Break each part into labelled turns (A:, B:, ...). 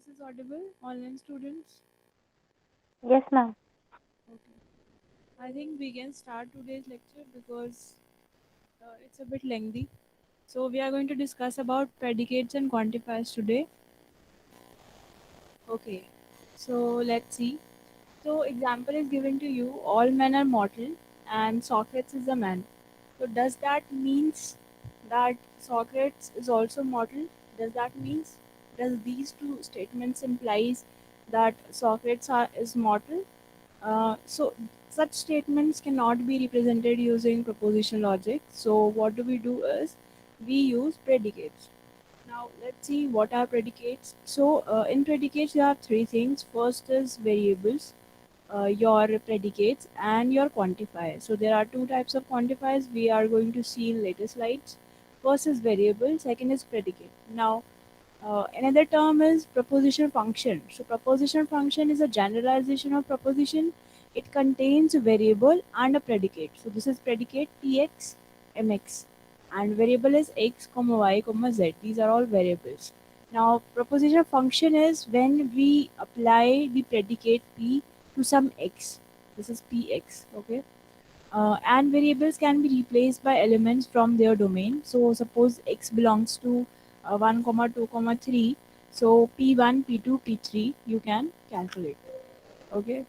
A: voice is audible, online students?
B: Yes, ma'am.
A: Okay. I think we can start today's lecture because it's a bit lengthy. So we are going to discuss about predicates and quantifiers today. Okay. So let's see. So example is given to you. All men are mortal, and Socrates is a man. So does that means that Socrates is also mortal? Does these two statements implies that is mortal? So such statements cannot be represented using propositional logic. So what do we do is we use predicates. Now let's see what are predicates. So in predicates you have three things. First is variables, your predicates and your quantifier. So there are two types of quantifiers we are going to see in later slides. First is variable, second is predicate. Now another term is proposition function. So proposition function is a generalization of proposition. It contains a variable and a predicate. So this is predicate px, mx, and variable is x, comma y, comma z. These are all variables. Now proposition function is when we apply the predicate p to some x. This is px. Okay. And variables can be replaced by elements from their domain. So suppose x belongs to 1 comma 2 comma 3, so p1 p2 p3 you can calculate. Okay.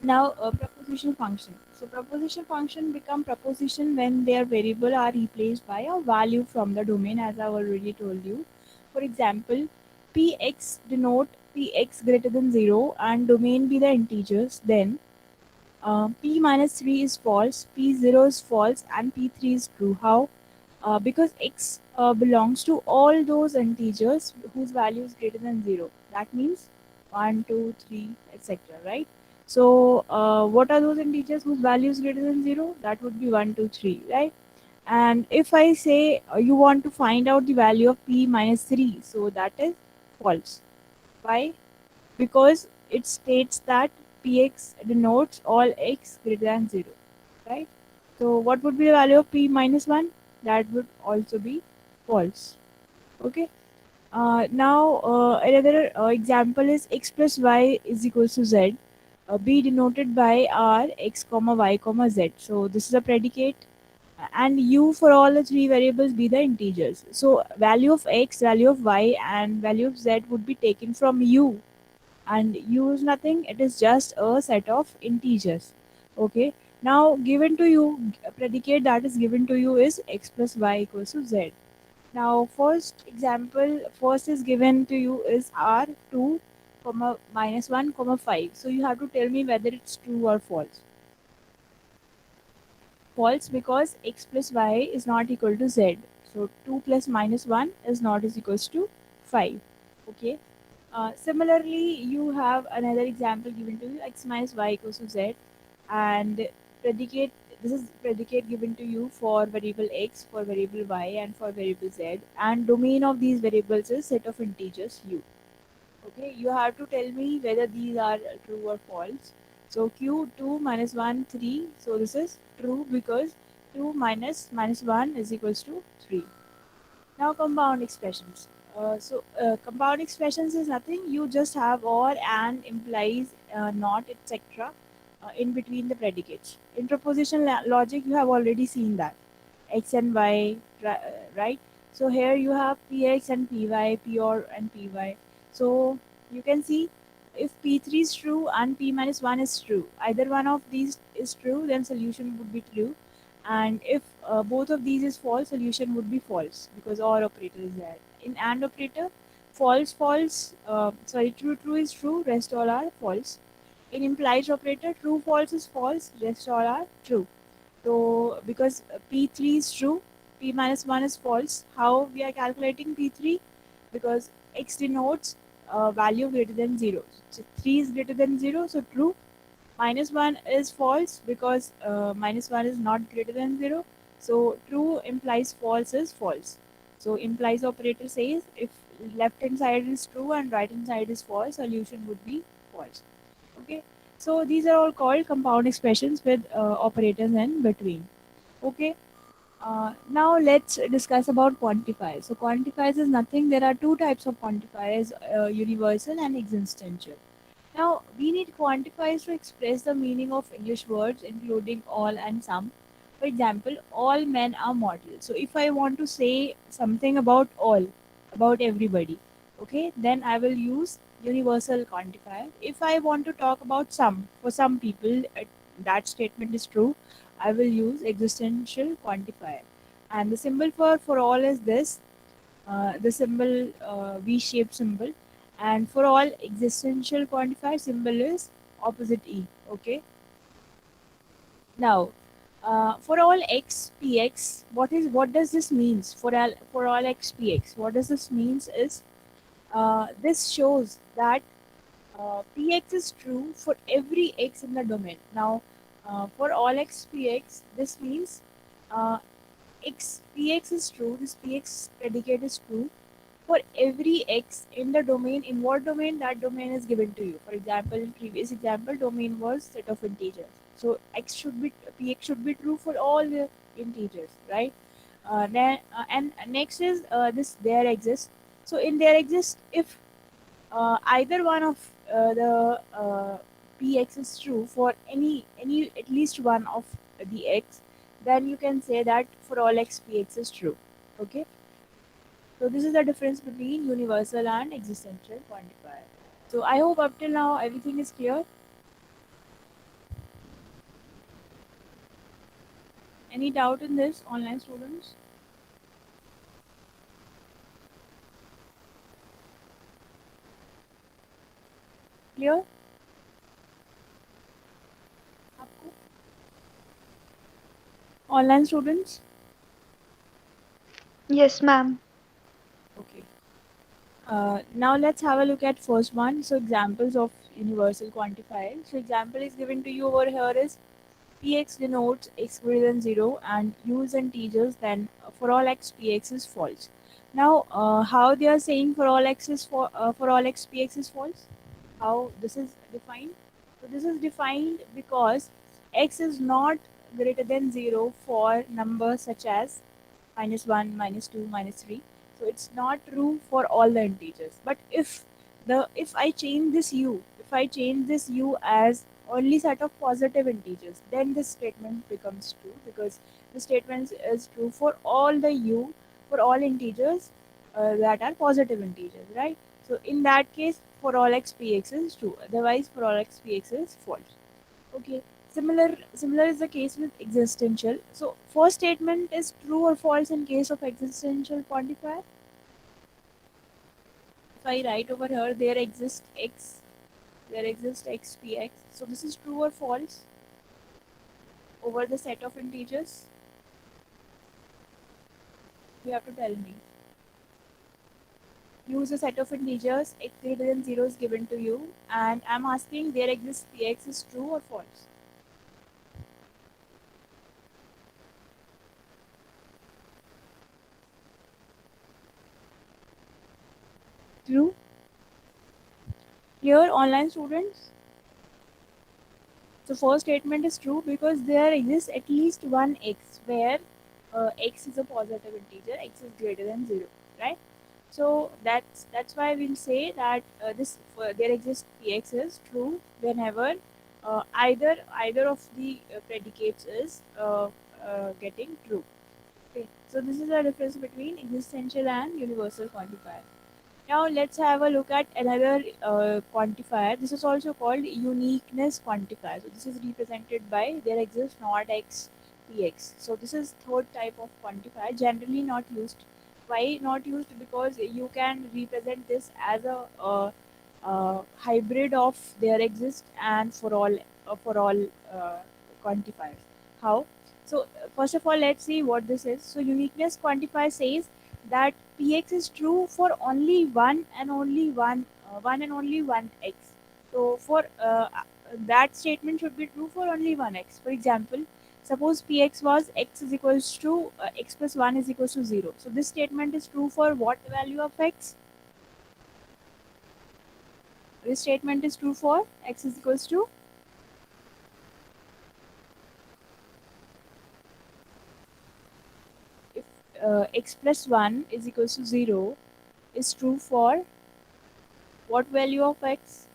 A: Now proposition function. So proposition function become proposition when their variable are replaced by a value from the domain, as I already told you. For example, px denote px greater than 0 and domain be the integers. Then p minus 3 is false, p0 is false, and p3 is true. How? Because x belongs to all those integers whose value is greater than 0. That means 1, 2, 3, etc. Right? So, what are those integers whose value is greater than 0? That would be 1, 2, 3, right? And if I say you want to find out the value of p minus 3, so that is false. Why? Because it states that px denotes all x greater than 0, right? So what would be the value of p minus 1? That would also be false. Okay. Now another example is x plus y is equals to z, be denoted by r x comma y comma z. So this is a predicate, and u for all the three variables be the integers. So value of x, value of y, and value of z would be taken from u, and u is nothing, it is just a set of integers. Okay. Now given to you, a predicate that is given to you is x plus y equals to z. Now first example, first is given to you is r2 comma minus 1 comma 5. So you have to tell me whether it's true or false. False, because x plus y is not equal to z. So 2 plus minus 1 is not is equals to 5. Okay. Similarly, you have another example given to you, x minus y equals to z, and predicate. This is predicate given to you for variable x, for variable y, and for variable z, and domain of these variables is set of integers u. Okay, you have to tell me whether these are true or false. So q2 minus 1 3. So this is true because 2 minus 1 is equals to 3. Now compound expressions. Compound expressions is nothing. You just have or, and, implies, not, etc. In between the predicates. In proposition logic, you have already seen that x and y, right? So here you have px and py, pr and py. So you can see if p3 is true and p minus 1 is true, either one of these is true, then solution would be true. And if both of these is false, solution would be false because or operator is there. In and operator, true true is true, rest all are false. In implies operator, true false is false, rest all are true. So because p3 is true, p minus 1 is false. How we are calculating p3? Because x denotes value greater than 0. So 3 is greater than 0, so true. Minus 1 is false because minus 1 is not greater than 0. So true implies false is false. So implies operator says if left hand side is true and right hand side is false, solution would be false. Okay. So these are all called compound expressions with operators in between. Okay. Now let's discuss about quantifiers. So quantifiers is nothing. There are two types of quantifiers: universal and existential. Now we need quantifiers to express the meaning of English words, including all and some. For example, all men are mortal. So if I want to say something about all, about everybody, okay, then I will use universal quantifier. If I want to talk about some, for some people, that statement is true, I will use existential quantifier. And the symbol for all is this, the symbol V-shaped symbol, and for all existential quantifier symbol is opposite E. Okay. Now, for all x px, what does this means for all x px? What does this means is this shows that px is true for every x in the domain. Now, for all x px, this means uh, x px is true. This px predicate is true for every x in the domain. In what domain? That domain is given to you. For example, in previous example, domain was set of integers. So x should be px should be true for all the integers, right? And next is this there exists. So in there exists, if either one of the px is true for any at least one of the x, then you can say that for all x px is true. Okay. So this is the difference between universal and existential quantifier. So I hope up till now everything is clear. Any doubt in this, online students? Clear? आपको? Online students?
C: Yes, ma'am.
A: Okay. Now let's have a look at first one. So examples of universal quantifier. So example is given to you over here is px denotes x greater than 0 and use integers, then for all x px is false. Now how they are saying for all x is for all x px is false? How this is defined? So this is defined because x is not greater than 0 for numbers such as -1, -2, -3. So it's not true for all the integers. But if I change this u, if I change this u as only set of positive integers, then this statement becomes true, because the statement is true for all the u, for all integers that are positive integers, right? So in that case, for all x px is true. Otherwise, for all x px is false. Okay. Similar is the case with existential. So first statement is true or false in case of existential quantifier. If I write over here, there exists x px. So this is true or false over the set of integers. You have to tell me. Use a set of integers, x greater than 0 is given to you, and I'm asking there exists px is true or false. True. Here, online students. So first statement is true because there exists at least one x where x is a positive integer, x is greater than 0, right? So that's why we'll say that this there exists px is true whenever either of the predicates is getting true. Okay, so this is the difference between existential and universal quantifier. Now let's have a look at another quantifier. This is also called uniqueness quantifier. So this is represented by there exists not x px. So this is third type of quantifier, generally not used. Why not used? Because you can represent this as a hybrid of there exists and for all uh, quantifiers. How? So first of all, let's see what this is. So uniqueness quantifier says that px is true for only one and only one x. So for that statement should be true for only one x. For example, suppose px was x is equals to x plus 1 is equals to 0. So this statement is true for what value of x? This statement is true for x is equals to x plus 1 is equals to 0 is true for what value of x?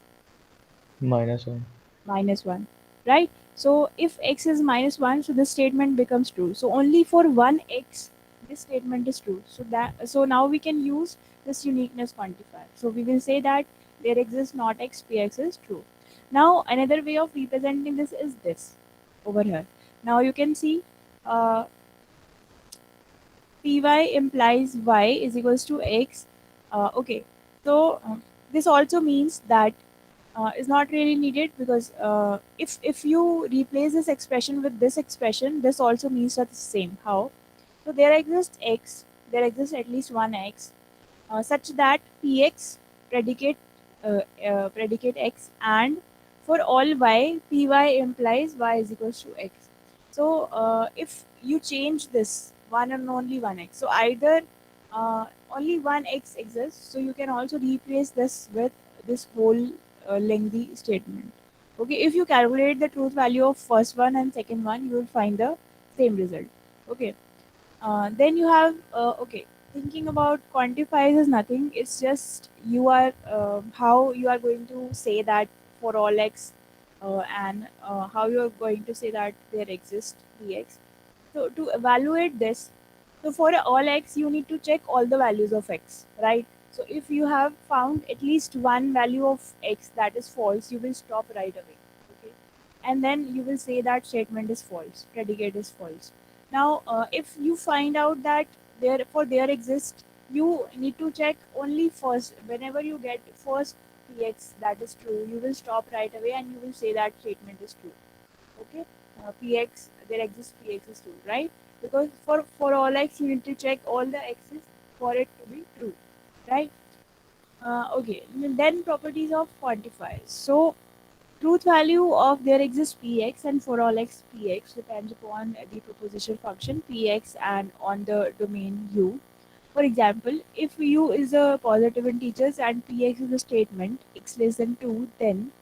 C: -1.
A: Minus 1, right? So if x is minus 1, so this statement becomes true. So only for one x, this statement is true. So now we can use this uniqueness quantifier. So we will say that there exists not x, px is true. Now another way of representing this is this over here. Now you can see uh, py implies y is equals to x. Okay, so this also means that is not really needed because if you replace this expression with this expression, this also means that the same. How? So there exists x, there exists at least one x, such that px predicate predicate x, and for all y, py implies y is equals to x. So if you change this one and only one x, so either only one x exists, so you can also replace this with this whole lengthy statement. Okay, if you calculate the truth value of first one and second one, you will find the same result. Okay, then you have okay, thinking about quantifiers is nothing. It's just you are how you are going to say that for all x, and how you are going to say that there exists dx. So to evaluate this, so for all x, you need to check all the values of x, right? So if you have found at least one value of x that is false, you will stop right away. Okay, and then you will say that statement is false, predicate is false. Now, if you find out that there exists, you need to check only first. Whenever you get first px that is true, you will stop right away and you will say that statement is true. Okay, px there exists px is true, right? Because for all x, you need to check all the x's for it to be true, right? Okay, then properties of quantifiers. So truth value of there exists px, and for all x, px depends upon the proposition function px and on the domain u. For example, if u is a positive integers and px is a statement x less than 2, then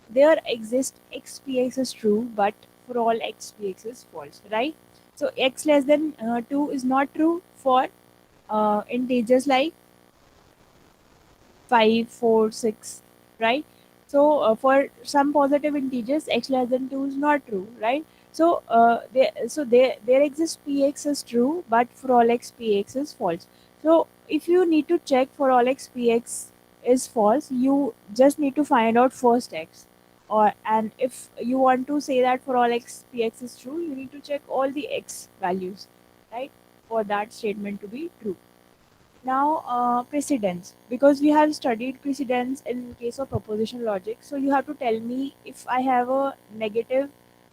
A: there exists x px is true, but for all x px is false, right? So x less than 2 is not true for integers like 5, 4, 6, right? So for some positive integers, x less than 2 is not true, right? So there exists px is true, but for all x px is false. So if you need to check for all x px is false, you just need to find out first x. Or and if you want to say that for all x px is true, you need to check all the x values, right? For that statement to be true. Now, precedence. Because we have studied precedence in case of proposition logic, so you have to tell me if I have a negative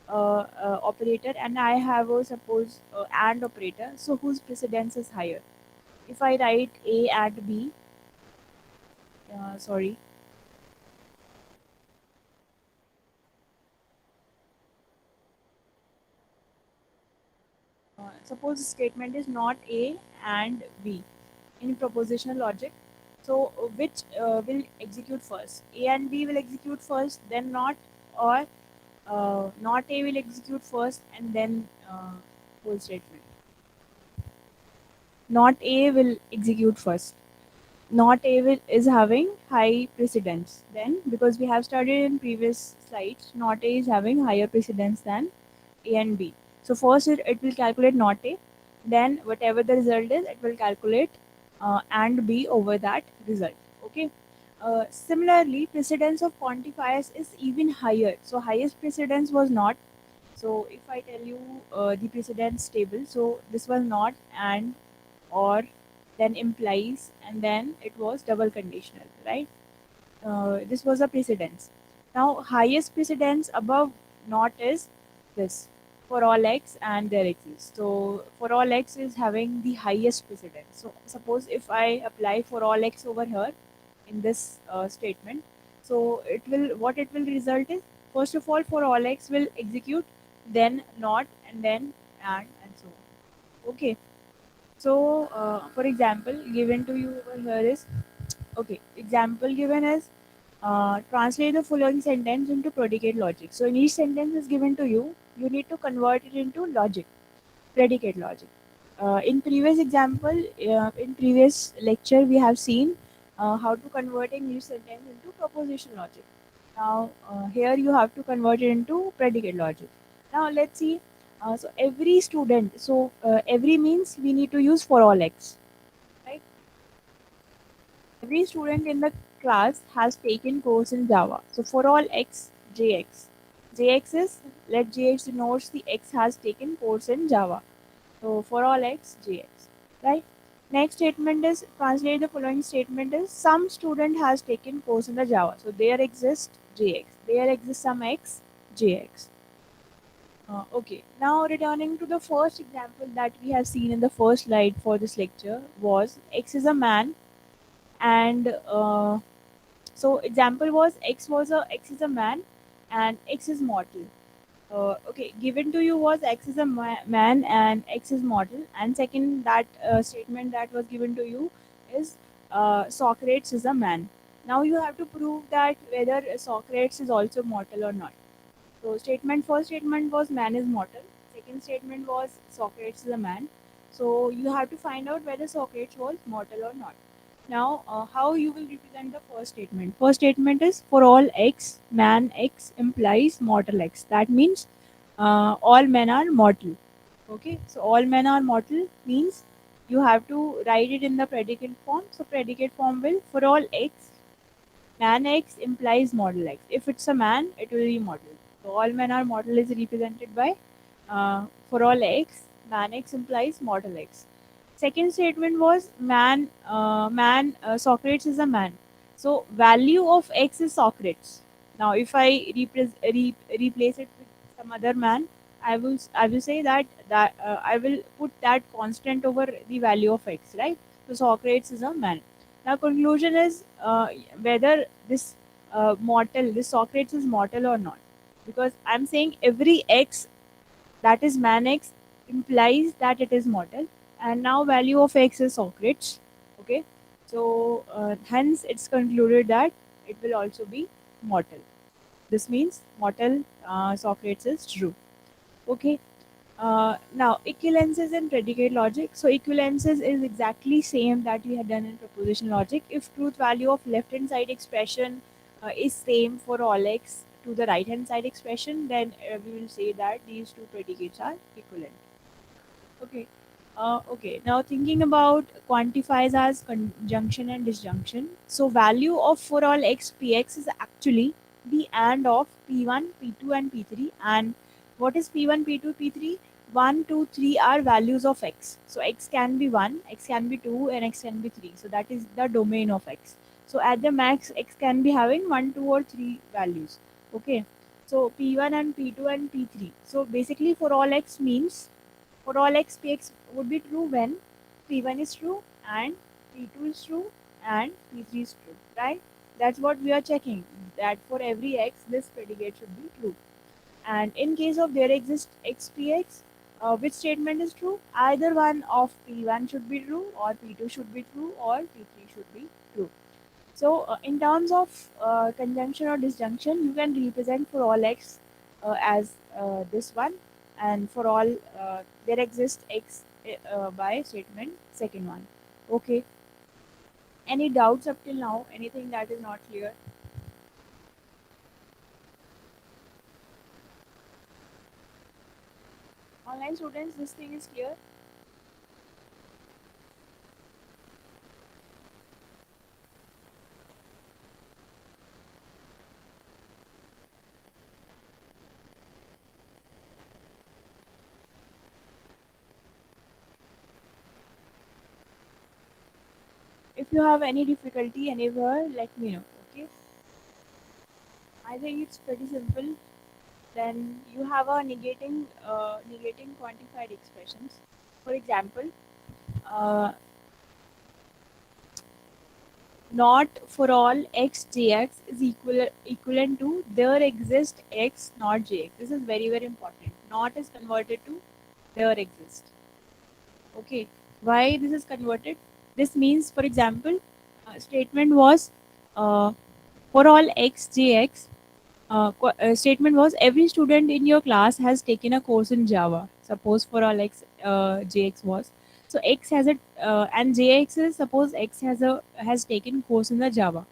A: operator and I have a suppose and operator, so whose precedence is higher? If I write A and B, sorry, suppose the statement is not A and B in propositional logic. So, which will execute first? A and B will execute first, then not, or not A will execute first and then whole statement. Not A will execute first. Not A will, is having high precedence. Then, because we have studied in previous slides, not A is having higher precedence than A and B. So first it will calculate not A, then whatever the result is, it will calculate and B over that result. Okay. Similarly, precedence of quantifiers is even higher. So highest precedence was not. So if I tell you the precedence table, so this was not and or then implies and then it was double conditional, right? This was a precedence. Now highest precedence above not is this for all x and there exists. So for all x is having the highest precedence. So suppose if I apply for all x over here in this statement, so it will what it will result is first of all for all x will execute, then not, and then and so on. Okay. So for example, given to you over here is okay. Example given is translate the following sentence into predicate logic. So in each sentence is given to you, you need to convert it into logic, predicate logic. In previous example, in previous lecture, we have seen how to convert English sentence into proposition logic. Now, here you have to convert it into predicate logic. Now, let's see. So, every student, every means we need to use for all x, right? Every student in the class has taken course in Java. So, for all x, jx. Jx is, let jx denotes the x has taken course in Java. So for all x, jx, right? Next statement is translate the following statement is some student has taken course in the Java. So there exists jx. There exists some x, jx. Okay. Now returning to the first example that we have seen in the first slide for this lecture was x is a man and so example was x is a man and x is mortal. Okay, given to you was X is a man and X is mortal, and second that statement that was given to you is Socrates is a man. Now you have to prove that whether Socrates is also mortal or not. So statement first statement was man is mortal. Second statement was Socrates is a man. So you have to find out whether Socrates was mortal or not. Now, how you will represent the first statement? First statement is for all x, man x implies mortal x. That means all men are mortal. Okay, so all men are mortal means you have to write it in the predicate form. So predicate form will for all x, man x implies model x. If it's a man, it will be model. So all men are model is represented by for all x, man x implies model x. Second statement was Socrates is a man. So value of x is Socrates. Now if I replace it with some other man, I will say that I will put that constant over the value of x, right? So Socrates is a man. Now conclusion is whether this Socrates is mortal or not, because I'm saying every x that is man x implies that it is mortal, and now value of x is Socrates. Okay, so hence it's concluded that it will also be mortal. This means mortal Socrates is true. Okay, now equivalences and predicate logic. So equivalences is exactly same that we had done in proposition logic. If truth value of left hand side expression is same for all x to the right hand side expression, then we will say that these two predicates are equivalent. Okay. Okay. Now thinking about quantifiers as conjunction and disjunction. So value of for all x px is actually the and of p1, p2, and p3. And what is p1, p2, p3? 1, 2, 3 are values of x. So x can be 1, x can be 2, and x can be 3. So that is the domain of x. So at the max, x can be having 1, 2, or 3 values. Okay. So p1 and p2 and p3. So basically for all x means for all x, px would be true when p1 is true and p2 is true and p3 is true, right? That's what we are checking. That for every x, this predicate should be true. And in case of there exists x px, which statement is true? Either one of p1 should be true, or p2 should be true, or p3 should be true. So, in terms of conjunction or disjunction, you can represent for all x as this one, and for all there exists x by statement second one. Okay. Any doubts up till now? Anything that is not clear? Online students, this thing is clear. If you have any difficulty anywhere, let me know. Okay. I think it's pretty simple. Then you have a negating quantified expressions. For example, uh, not for all x jx is equivalent to there exists x not jx. This is very very important. Not is converted to there exist. Okay, why this is converted? This means, for example, statement was uh, for all x jx. Statement was every student in your class has taken a course in Java. Suppose for all x jx was. So X has a and JX is, suppose X has taken course in the Java,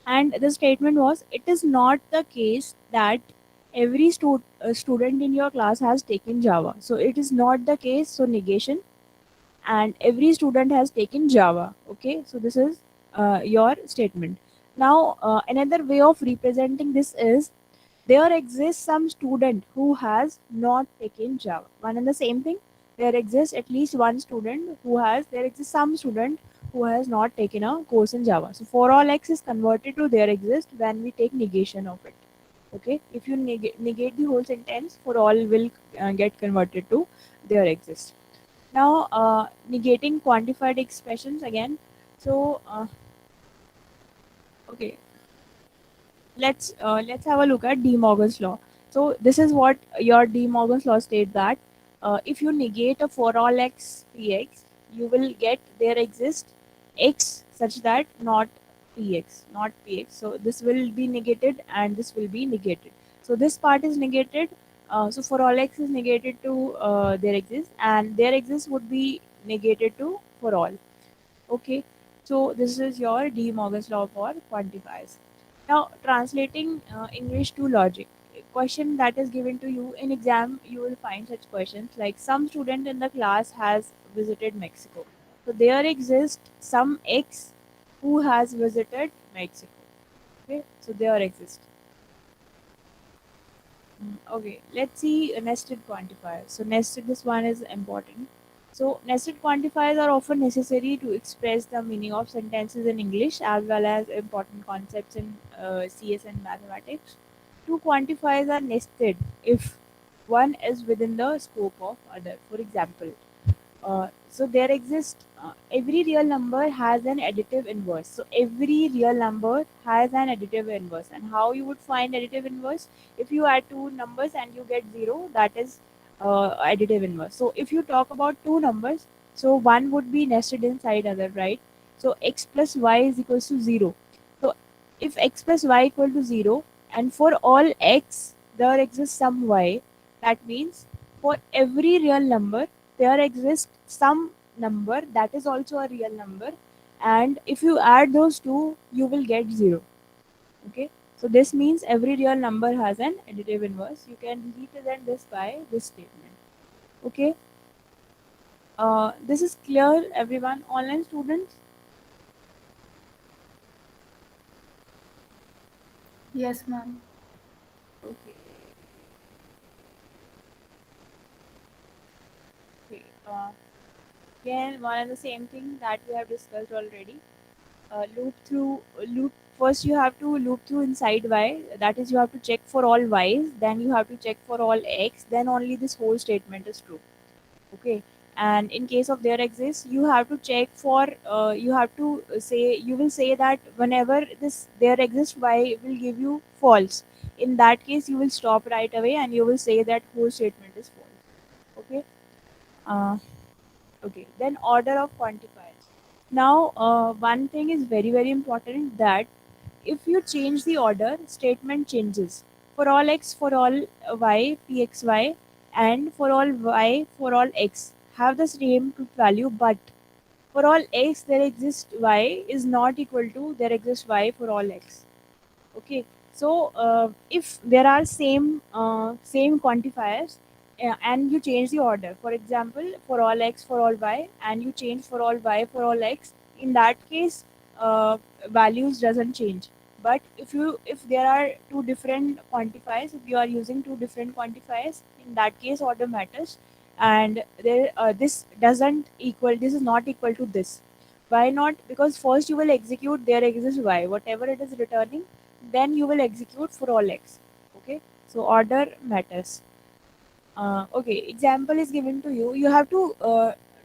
A: and the statement was, it is not the case that every student in your class has taken Java. So it is not the case. So negation, and every student has taken Java. Okay, so this is your statement. Now another way of representing this is, there exists some student who has not taken Java. One and the same thing. There exists at least one student who has. There exists some student who has not taken a course in Java. So for all X is converted to there exist when we take negation of it. Okay. If you negate the whole sentence, for all will get converted to there exist. Now negating quantified expressions again. So okay, let's have a look at De Morgan's law. So this is what your De Morgan's law states, that if you negate a for all x px, you will get there exist x such that not px, not px. So this will be negated and this will be negated. So this part is negated. So for all x is negated to there exists, and there exists would be negated to for all. Okay, so this is your De Morgan's law for quantifiers. Now, translating English to logic. A question that is given to you in exam, you will find such questions like, some student in the class has visited Mexico. So there exists some X who has visited Mexico. Okay, so there exists. Okay, let's see a nested quantifier. So nested, this one is important. So nested quantifiers are often necessary to express the meaning of sentences in English as well as important concepts in CS and mathematics. Two quantifiers are nested if one is within the scope of other. For example, so there exists every real number has an additive inverse. So every real number has an additive inverse. And how you would find additive inverse? If you add two numbers and you get zero, that is additive inverse. So if you talk about two numbers, so one would be nested inside other, right? So x plus y is equals to 0. So if x plus y equal to 0, and for all x there exists some y, that means for every real number there exists some number that is also a real number, and if you add those two you will get 0. Okay, so this means every real number has an additive inverse. You can represent this by this statement. Okay, this is clear everyone, online students?
D: Yes, ma'am.
A: Okay, okay. Again, one and the same thing that we have discussed already. Loop, first you have to loop through inside y, that is you have to check for all y's, then you have to check for all x, then only this whole statement is true. Okay, and in case of there exists, you have to check for you have to say, you will say that whenever this there exists y will give you false, in that case you will stop right away and you will say that whole statement is false. Okay, uh, okay, then order of quantifiers. Now one thing is very very important, that if you change the order, statement changes. For all x, for all y, pxy, and for all y, for all x have the same truth value, but for all x there exists y is not equal to there exists y for all x. Okay, so if there are same quantifiers and you change the order, for example, for all x for all y, and you change for all y for all x, in that case values doesn't change. But if there are two different quantifiers, if you are using two different quantifiers, in that case order matters, and there this doesn't equal, this is not equal to this. Why not? Because first you will execute there exists y, whatever it is returning, then you will execute for all x. Okay, so order matters. Okay, example is given to you. You have to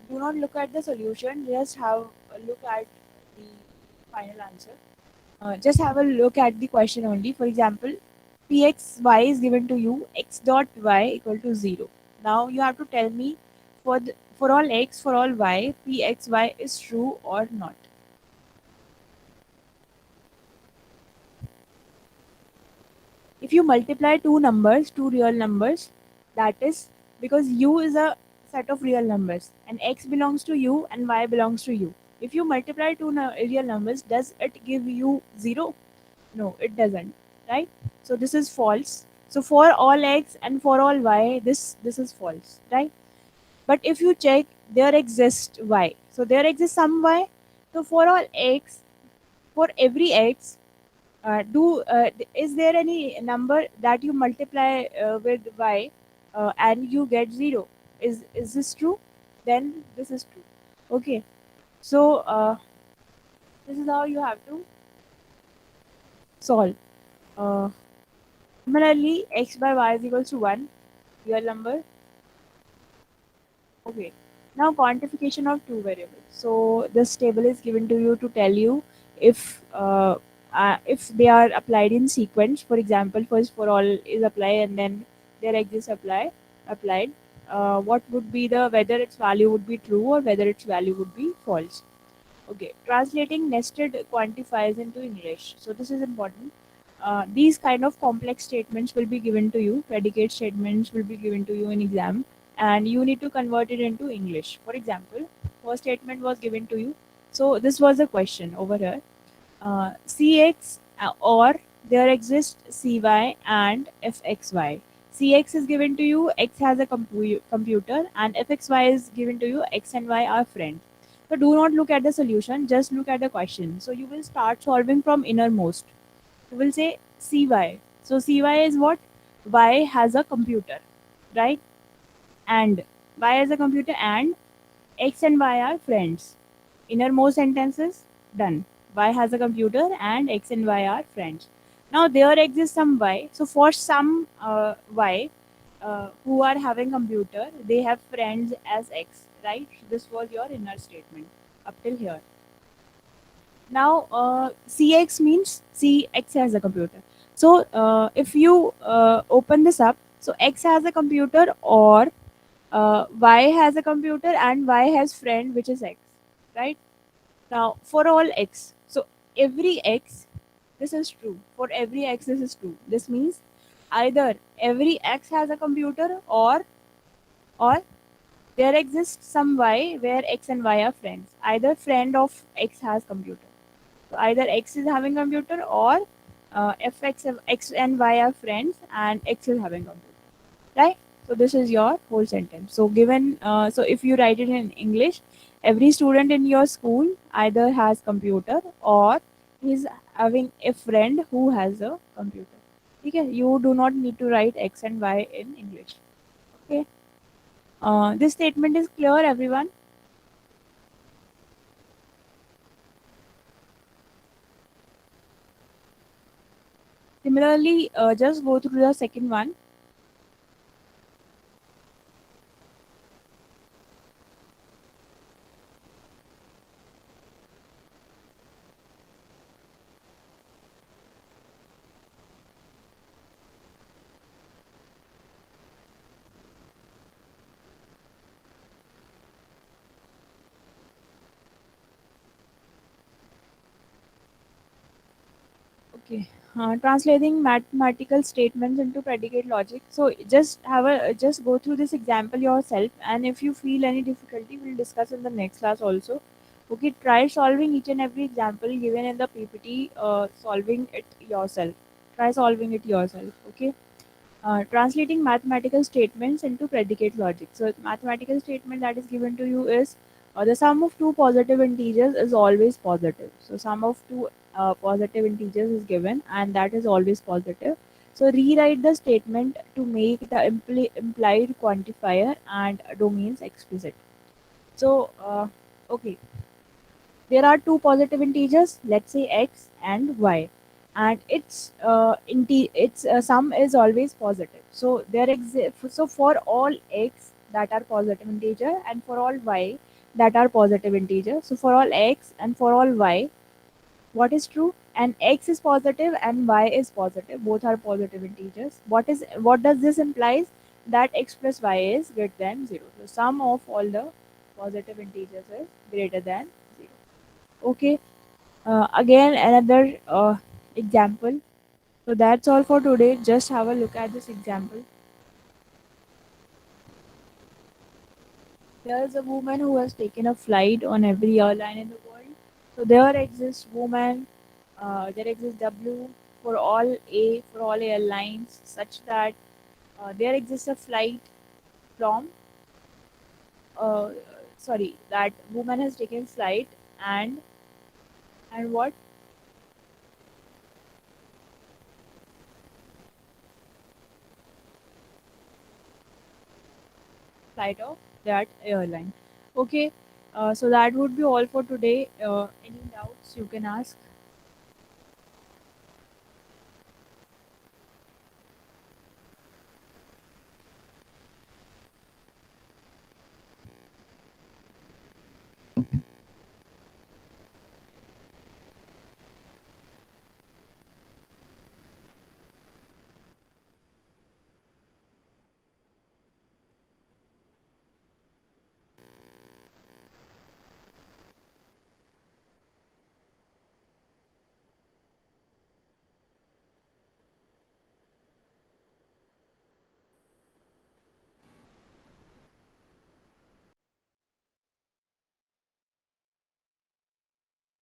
A: do not look at the solution, just have a look at the final answer. Just have a look at the question only. For example, pxy is given to you, x dot y equal to 0. Now you have to tell me, for all x for all y, pxy is true or not. If you multiply two numbers, two real numbers, that is because u is a set of real numbers, and x belongs to you and y belongs to you. If you multiply two real numbers, does it give you 0? No, it doesn't, right? So this is false. So for all x and for all y, this is false, right? But if you check, there exists y. So there exists some y. So for all x, for every x, is there any number that you multiply with y and you get 0? Is this true? Then this is true. Okay. So this is how you have to solve. Uh, Similarly, x by y is equals to 1, real number. Okay. Now quantification of two variables. So this table is given to you to tell you if if they are applied in sequence. For example, first for all is apply and then their exists applied. What would be the whether its value would be true or whether its value would be false. Okay, translating nested quantifiers into English. So this is important. These kind of complex statements will be given to you. Predicate statements will be given to you in exam, and you need to convert it into English. For example, first statement was given to you. So this was a question over here. Cx or there exists cy and fxy. Cx is given to you, x has a computer, and fxy is given to you, x and y are friends. So do not look at the solution, just look at the question. So you will start solving from innermost. You will say cy. So cy is what? Y has a computer, right? And y has a computer and x and y are friends. Innermost sentences done. Y has a computer and x and y are friends. Now there exists some y. So for some y who are having computer, they have friends as x, right? This was your inner statement up till here. Now cx means cx has a computer. So if you open this up, so x has a computer or y has a computer and y has friend which is x, right? Now, for all x, so every x, this is true. For every x, this is true. This means either every x has a computer or there exists some y where x and y are friends. Either friend of x has computer. So either x is having computer or fx of x and y are friends and x is having computer, right? So this is your whole sentence. So given so if you write it in English, every student in your school either has computer or is having a friend who has a computer. Okay, you do not need to write x and y in English. Okay, this statement is clear, everyone. Similarly, just go through the second one. Okay. Translating mathematical statements into predicate logic. So just go through this example yourself, and if you feel any difficulty, we'll discuss in the next class also. Okay, try solving each and every example given in the PPT. Solving it yourself. Try solving it yourself. Okay. Translating mathematical statements into predicate logic. So mathematical statement that is given to you is the sum of two positive integers is always positive. So sum of two positive integers is given and that is always positive. So rewrite the statement to make the implied quantifier and domains explicit. So okay, there are two positive integers, let's say x and y, and its sum is always positive. So so for all x that are positive integer and for all y that are positive integer. So for all x and for all y, what is true? And x is positive and y is positive. Both are positive integers. What does this implies? That x plus y is greater than 0. So sum of all the positive integers is greater than 0. Okay. Again, another example. So that's all for today. Just have a look at this example. There's a woman who has taken a flight on every airline in the world. So there exists woman, there exists W for all A for all airlines, such that there exists a flight from uh, sorry, that woman has taken flight and what flight of that airline. Okay, so that would be all for today. Any doubts you can ask.